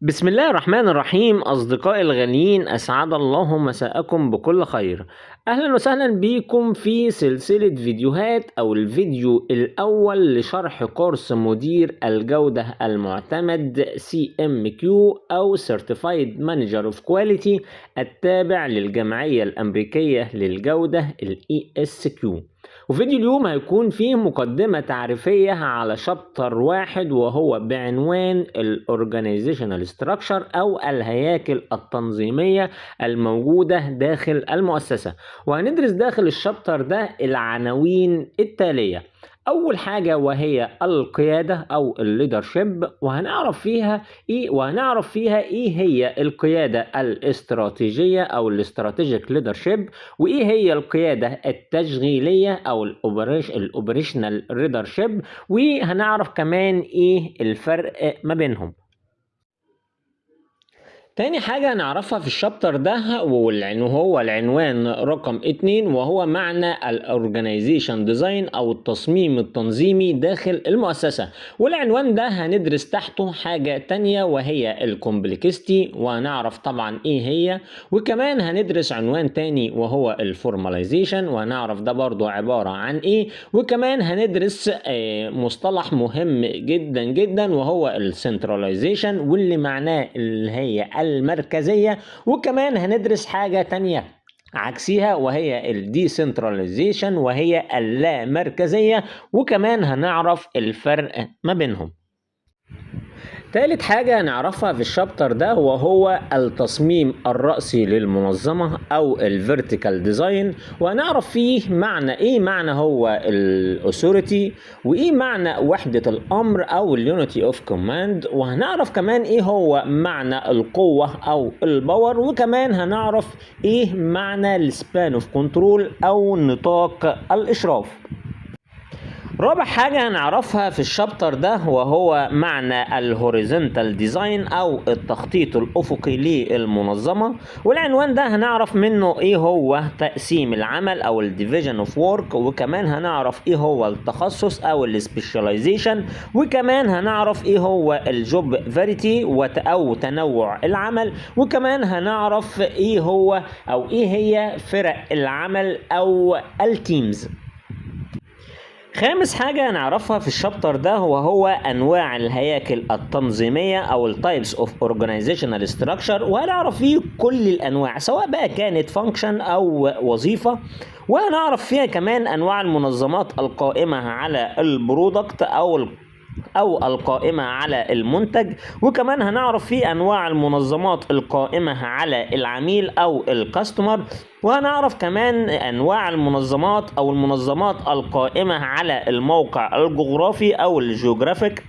بسم الله الرحمن الرحيم. أصدقائي الغاليين، أسعد الله مساءكم بكل خير. أهلا وسهلا بكم في سلسلة فيديوهات أو الفيديو الأول لشرح كورس مدير الجودة المعتمد CMQ أو Certified Manager of Quality التابع للجمعية الأمريكية للجودة ESQ. وفيديو اليوم هيكون فيه مقدمة تعريفية على شابتر 1 وهو بعنوان Organizational Structure أو الهياكل التنظيمية الموجودة داخل المؤسسة. وهندرس داخل الشابتر ده العناوين التالية. أول حاجة وهي القيادة أو الليدرشيب، وهنعرف فيها إيه هي القيادة الاستراتيجية أو الاستراتيجيك ليدرشيب، وإيه هي القيادة التشغيلية أو الأوبريشنال ليدرشيب، وهنعرف كمان إيه الفرق ما بينهم. تاني حاجة هنعرفها في الشابتر ده وهو العنوان رقم 2 وهو معنى الأورجانيزيشن ديزاين أو التصميم التنظيمي داخل المؤسسة. والعنوان ده هندرس تحته حاجة تانية وهي الكومبلكستي، وهنعرف طبعا إيه هي. وكمان هندرس عنوان تاني وهو الفورماليزيشن، وهنعرف ده برضو عبارة عن إيه. وكمان هندرس مصطلح مهم جدا جدا وهو السنتراليزيشن، واللي معناه اللي هي المركزية. وكمان هندرس حاجة تانية عكسيها وهي الديسنتراليزيشن وهي اللامركزية، وكمان هنعرف الفرق ما بينهم. تالت حاجة هنعرفها في الشابتر ده وهو التصميم الرأسي للمنظمة أو الفيرتيكال ديزاين، وهنعرف فيه معنى هو الأثوريتي، وإيه معنى وحدة الأمر أو اليونيتي أوف كوماند، وهنعرف كمان إيه هو معنى القوة أو الباور، وكمان هنعرف إيه معنى السبان أوف كنترول أو نطاق الإشراف. رابع حاجة هنعرفها في الشابتر ده وهو معنى الهوريزونتال ديزاين أو التخطيط الأفقي للمنظمة، والعنوان ده هنعرف منه إيه هو تقسيم العمل أو الديفيجن اوف وورك، وكمان هنعرف إيه هو التخصص أو السبيشاليزيشن، وكمان هنعرف إيه هو الجوب فاريتي أو تنوع العمل، وكمان هنعرف إيه هو أو إيه هي فرق العمل أو التيمز. خامس حاجة هنعرفها في الشابتر ده وهو أنواع الهياكل التنظيمية أو التايبس اوف اورجانيزيشنال ستراكشر، وهنعرف فيه كل الأنواع سواء بقى كانت فانكشن أو وظيفة. وهنعرف فيها كمان أنواع المنظمات القائمة على البرودكت أو القائمة على المنتج، وكمان هنعرف في أنواع المنظمات القائمة على العميل أو الكاستمر، وهنعرف كمان أنواع المنظمات أو المنظمات القائمة على الموقع الجغرافي أو الجيوغرافيك،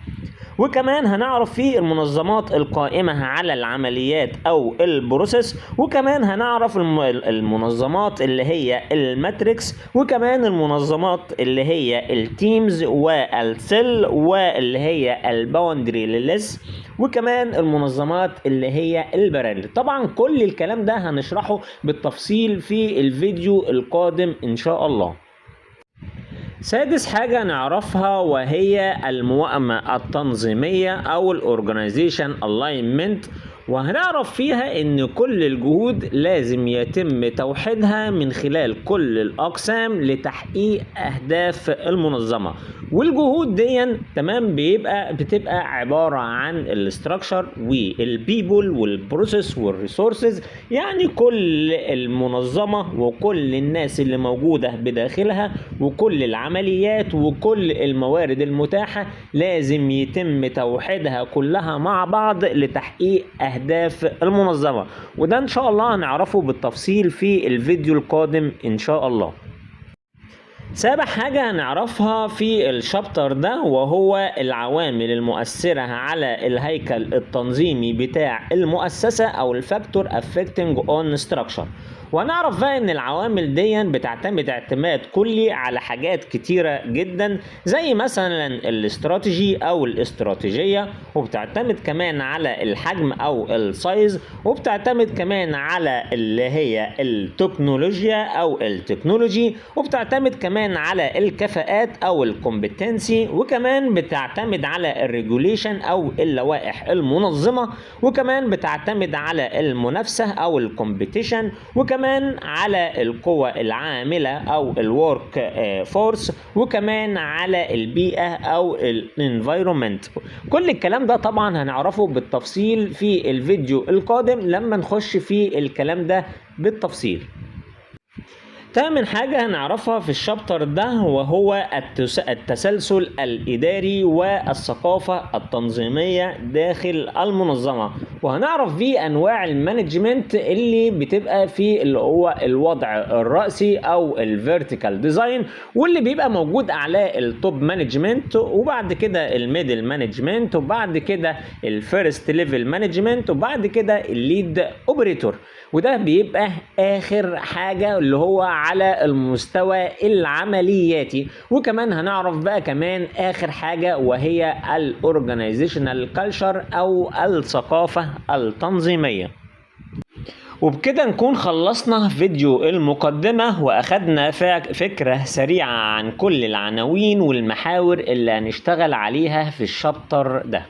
وكمان هنعرف في المنظمات القائمة على العمليات أو البروسيس، وكمان هنعرف المنظمات اللي هي الماتريكس، وكمان المنظمات اللي هي التيمز والسيل واللي هي الباوندري ليس، وكمان المنظمات اللي هي البرامج. طبعا كل الكلام ده هنشرحه بالتفصيل في الفيديو القادم إن شاء الله. سادس حاجة نعرفها وهي الموائمة التنظيمية أو الأورجانيزيشن ألاينمنت، وهنعرف فيها ان كل الجهود لازم يتم توحيدها من خلال كل الاقسام لتحقيق اهداف المنظمه. والجهود دي تمام بتبقى عباره عن الاستراكشر والبيبول والبروسيس والريسورسز، يعني كل المنظمه وكل الناس اللي موجوده بداخلها وكل العمليات وكل الموارد المتاحه لازم يتم توحيدها كلها مع بعض لتحقيق أهداف المنظمة. وده إن شاء الله هنعرفه بالتفصيل في الفيديو القادم إن شاء الله. سابع حاجة هنعرفها في الشابتر ده وهو العوامل المؤثرة على الهيكل التنظيمي بتاع المؤسسة أو الفاكتور affecting on structure، وهنعرف بقى ان العوامل دي بتعتمد اعتماد كلي على حاجات كتيرة جدا، زي مثلا الاستراتيجي او الاستراتيجية، وبتعتمد كمان على الحجم او السايز، وبتعتمد كمان على اللي هي التكنولوجيا او التكنولوجي، وبتعتمد كمان على الكفاءات او الكومبتنسي، وكمان بتعتمد على الريجوليشن او اللوائح المنظمة، وكمان بتعتمد على المنافسة او الكومبيتيشن، وكمان على القوى العاملة او الورك فورس، وكمان على البيئة او الانفايرومنت. كل الكلام ده طبعا هنعرفه بالتفصيل في الفيديو القادم لما نخش في الكلام ده بالتفصيل. تامن حاجة هنعرفها في الشابتر ده وهو التسلسل الإداري والثقافة التنظيمية داخل المنظمة، وهنعرف فيه أنواع المانجمنت اللي بتبقى في اللي هو الوضع الرأسي أو الفيرتيكال ديزاين، واللي بيبقى موجود على التوب مانجمنت، وبعد كده الميدل مانجمنت، وبعد كده الفيرست ليفل مانجمنت، وبعد كده الليد اوبريتور، وده بيبقى آخر حاجة اللي هو على المستوى العملياتي. وكمان هنعرف بقى كمان آخر حاجة وهي الأورجانيزيشنال كالتشر أو الثقافة التنظيمية. وبكده نكون خلصنا فيديو المقدمة وأخدنا فكرة سريعة عن كل العناوين والمحاور اللي هنشتغل عليها في الشابتر ده.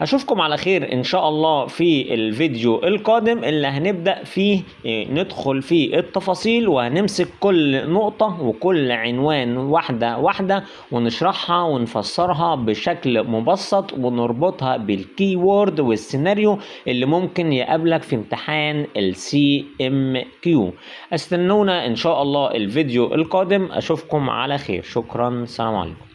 أشوفكم على خير إن شاء الله في الفيديو القادم اللي هنبدأ فيه ندخل في التفاصيل، وهنمسك كل نقطة وكل عنوان واحدة واحدة ونشرحها ونفسرها بشكل مبسط، ونربطها بالكي وورد والسيناريو اللي ممكن يقابلك في امتحان CMQ. استنونا إن شاء الله الفيديو القادم. أشوفكم على خير. شكرا. سلام عليكم.